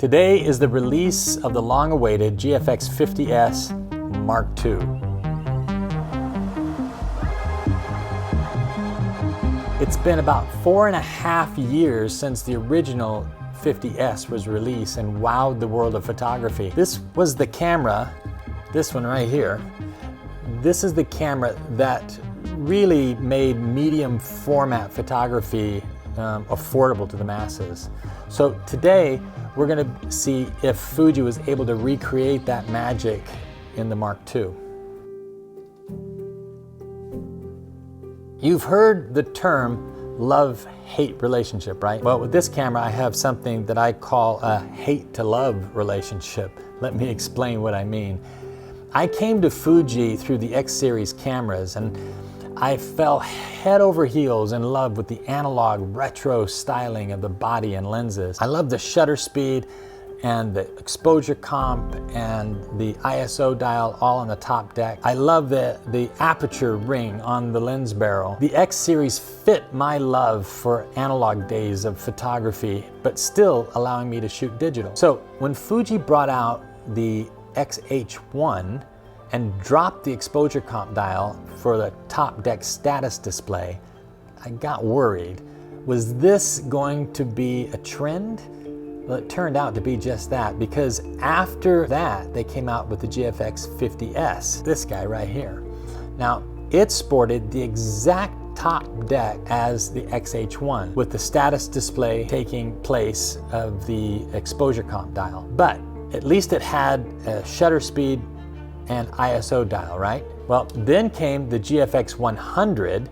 Today is the release of the long-awaited GFX 50S Mark II. It's been about 4.5 years since the original 50S was released and wowed the world of photography. This was the camera, this one right here. This is the camera that really made medium format photography affordable to the masses. So today we're going to see if Fuji was able to recreate that magic in the Mark II. You've heard the term love-hate relationship, right? Well, with this camera I have something that I call a hate-to-love relationship. Let me explain what I mean. I came to Fuji through the X-series cameras, and I fell head over heels in love with the analog retro styling of the body and lenses. I love the shutter speed and the exposure comp and the ISO dial all on the top deck. I love the aperture ring on the lens barrel. The X-series fit my love for analog days of photography, but still allowing me to shoot digital. So when Fuji brought out the X-H1 and dropped the exposure comp dial for the top deck status display, I got worried. Was this going to be a trend? Well, it turned out to be just that, because after that they came out with the GFX 50S, this guy right here. Now, it sported the exact top deck as the X-H1, with the status display taking place of the exposure comp dial. But at least it had a shutter speed and ISO dial, right? Well, then came the GFX 100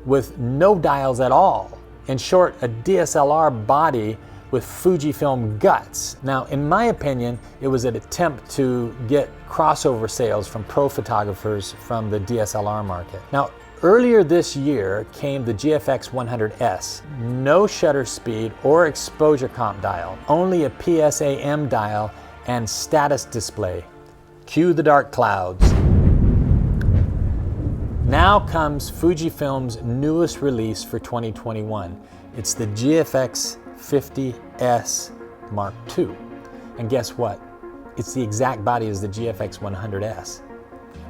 with no dials at all. In short, a DSLR body with Fujifilm guts. Now, in my opinion, it was an attempt to get crossover sales from pro photographers from the DSLR market. Now, earlier this year came the GFX 100S. No shutter speed or exposure comp dial, only a PSA-M dial and status display. Cue the dark clouds. Now comes Fujifilm's newest release for 2021. It's the GFX 50S Mark II. And guess what? It's the exact body as the GFX 100S.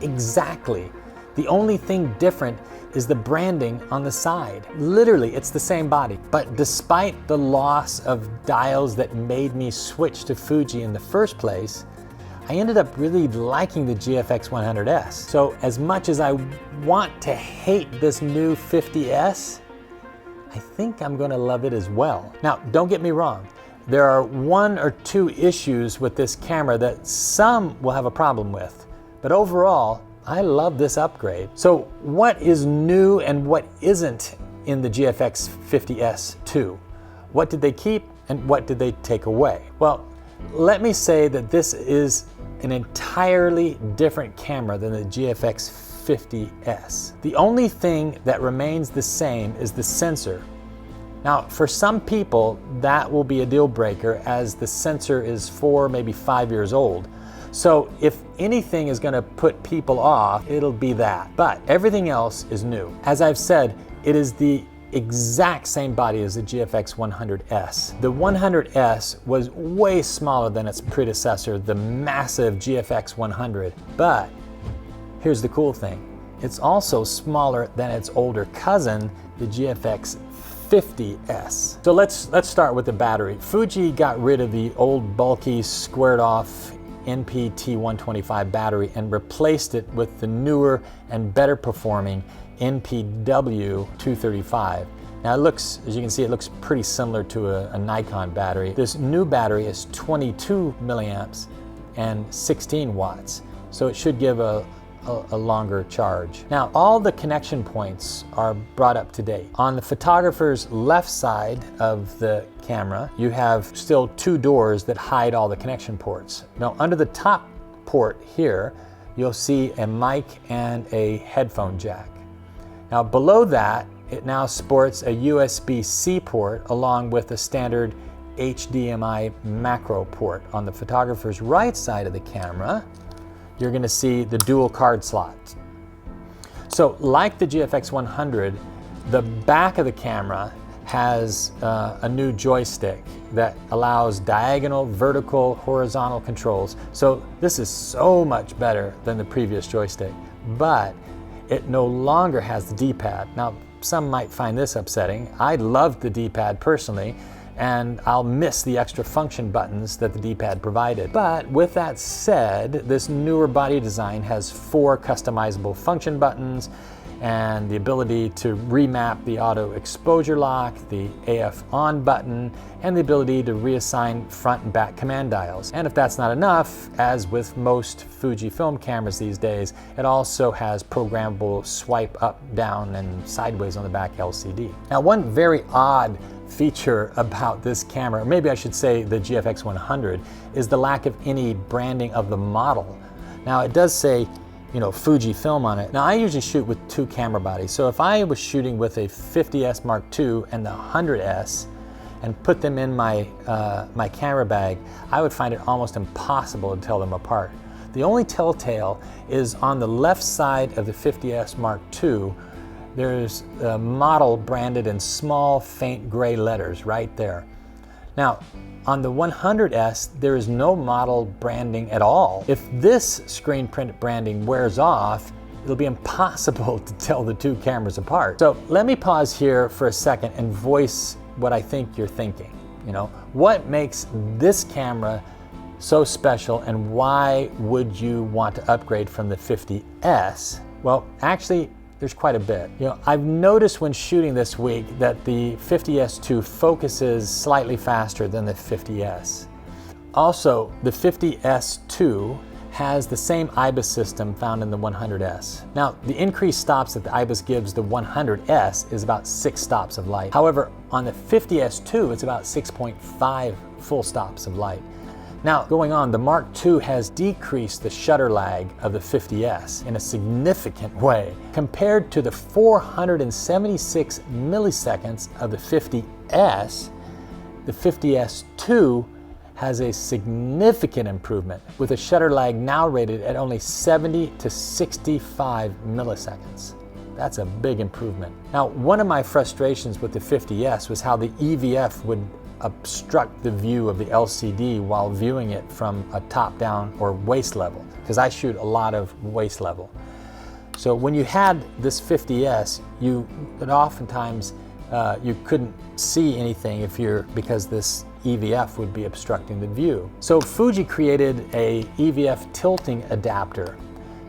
Exactly. The only thing different is the branding on the side. Literally, it's the same body. But despite the loss of dials that made me switch to Fuji in the first place, I ended up really liking the GFX 100S. So as much as I want to hate this new 50S, I think I'm going to love it as well. Now, don't get me wrong. There are 1 or 2 issues with this camera that some will have a problem with. But overall, I love this upgrade. So what is new and what isn't in the GFX 50S 2? What did they keep and what did they take away? Well, let me say that this is an entirely different camera than the GFX 50S. The only thing that remains the same is the sensor. Now, for some people, that will be a deal breaker, as the sensor is 4, maybe 5 years old. So if anything is going to put people off, it'll be that. But everything else is new. As I've said, it is the exact same body as the GFX 100S. The 100S was way smaller than its predecessor, the massive GFX 100. But here's the cool thing. It's also smaller than its older cousin, the GFX 50S. So let's start with the battery. Fuji got rid of the old bulky squared off NP-T125 battery and replaced it with the newer and better performing NPW235. Now it looks, as you can see, it looks pretty similar to a Nikon battery. This new battery is 22 milliamps and 16 watts, so it should give a longer charge. Now, all the connection points are brought up to date. On the photographer's left side of the camera, you have still 2 doors that hide all the connection ports. Now, under the top port here, you'll see a mic and a headphone jack. Now, below that, it now sports a USB-C port along with a standard HDMI macro port. On the photographer's right side of the camera, you're going to see the dual card slots. So like the GFX 100, the back of the camera has a new joystick that allows diagonal, vertical, horizontal controls. So this is so much better than the previous joystick, but it no longer has the D-pad. Now, some might find this upsetting. I love the D-pad personally, and I'll miss the extra function buttons that the D-pad provided. But with that said, this newer body design has 4 customizable function buttons and the ability to remap the auto exposure lock, the AF on button, and the ability to reassign front and back command dials. And if that's not enough, as with most Fujifilm cameras these days, it also has programmable swipe up, down, and sideways on the back LCD. Now, one very odd feature about this camera, or maybe I should say the GFX 100, is the lack of any branding of the model. Now, it does say, you know, Fujifilm on it. Now, I usually shoot with 2 camera bodies, so if I was shooting with a 50S Mark II and the 100S and put them in my, my camera bag, I would find it almost impossible to tell them apart. The only telltale is on the left side of the 50S Mark II, there's a model branded in small, faint gray letters right there. Now, on the 100S, there is no model branding at all. If this screen print branding wears off, it'll be impossible to tell the 2 cameras apart. So let me pause here for a second and voice what I think you're thinking. You know, what makes this camera so special, and why would you want to upgrade from the 50S? Well, actually, there's quite a bit. You know, I've noticed when shooting this week that the 50S2 focuses slightly faster than the 50S. Also, the 50S2 has the same IBIS system found in the 100S. Now, the increased stops that the IBIS gives the 100S is about 6 stops of light. However, on the 50S2, it's about 6.5 full stops of light. Now, going on, the Mark II has decreased the shutter lag of the 50S in a significant way. Compared to the 476 milliseconds of the 50S, the 50S2 has a significant improvement, with a shutter lag now rated at only 70 to 65 milliseconds. That's a big improvement. Now, one of my frustrations with the 50S was how the EVF would obstruct the view of the LCD while viewing it from a top-down or waist level, because I shoot a lot of waist level. So when you had this 50S, you could oftentimes you couldn't see anything because this EVF would be obstructing the view. So Fuji created a EVF tilting adapter.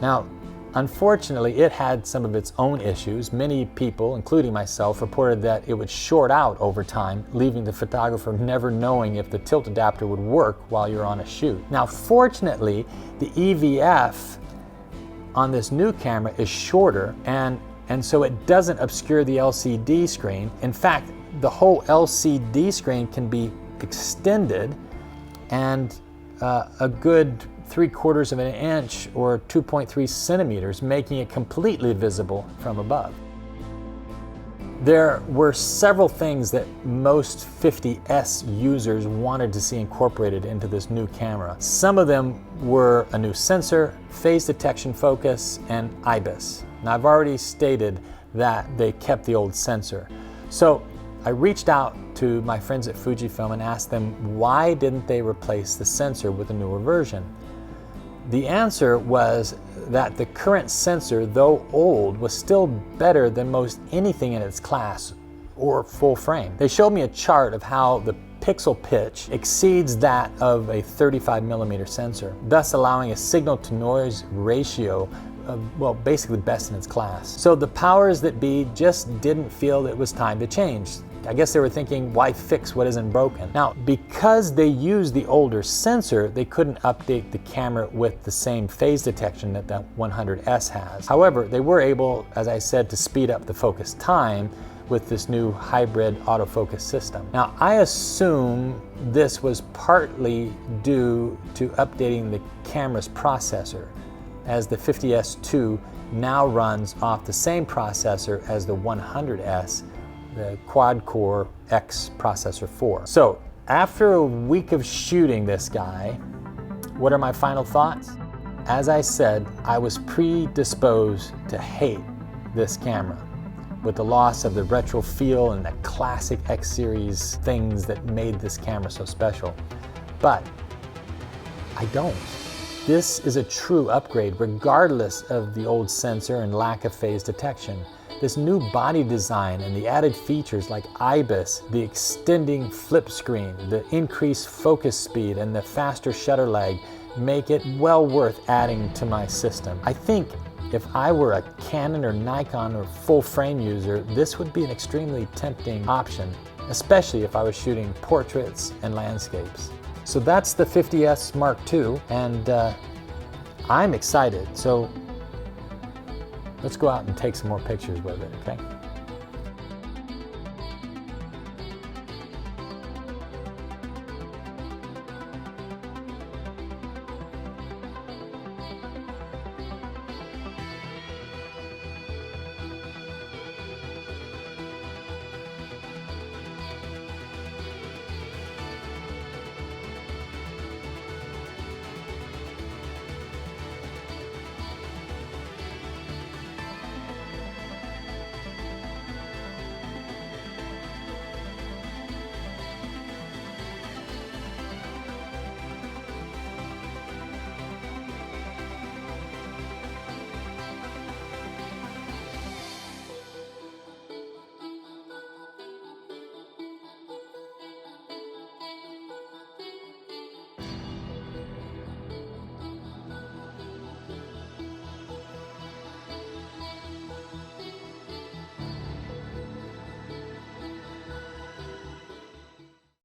Now, unfortunately, it had some of its own issues. Many people, including myself, reported that it would short out over time, leaving the photographer never knowing if the tilt adapter would work while you're on a shoot. Now, fortunately, the EVF on this new camera is shorter, and so it doesn't obscure the LCD screen. In fact, the whole LCD screen can be extended, and a good 3/4 of an inch or 2.3 centimeters, making it completely visible from above. There were several things that most 50S users wanted to see incorporated into this new camera. Some of them were a new sensor, phase detection focus, and IBIS. Now, I've already stated that they kept the old sensor. So I reached out to my friends at Fujifilm and asked them why didn't they replace the sensor with a newer version. The answer was that the current sensor, though old, was still better than most anything in its class or full frame. They showed me a chart of how the pixel pitch exceeds that of a 35mm sensor, thus allowing a signal to noise ratio of, well, basically best in its class. So the powers that be just didn't feel it was time to change. I guess they were thinking, why fix what isn't broken? Now, because they used the older sensor, they couldn't update the camera with the same phase detection that the 100S has. However, they were able, as I said, to speed up the focus time with this new hybrid autofocus system. Now, I assume this was partly due to updating the camera's processor, as the 50S2 now runs off the same processor as the 100S, the quad-core X processor 4. So after a week of shooting this guy, what are my final thoughts? As I said, I was predisposed to hate this camera. with the loss of the retro feel and the classic X series things that made this camera so special. But I don't. This is a true upgrade regardless of the old sensor and lack of phase detection. This new body design and the added features like IBIS, the extending flip screen, the increased focus speed, and the faster shutter lag make it well worth adding to my system. I think if I were a Canon or Nikon or full frame user, this would be an extremely tempting option, especially if I was shooting portraits and landscapes. So that's the 50S Mark II, and I'm excited. So let's go out and take some more pictures with it, okay?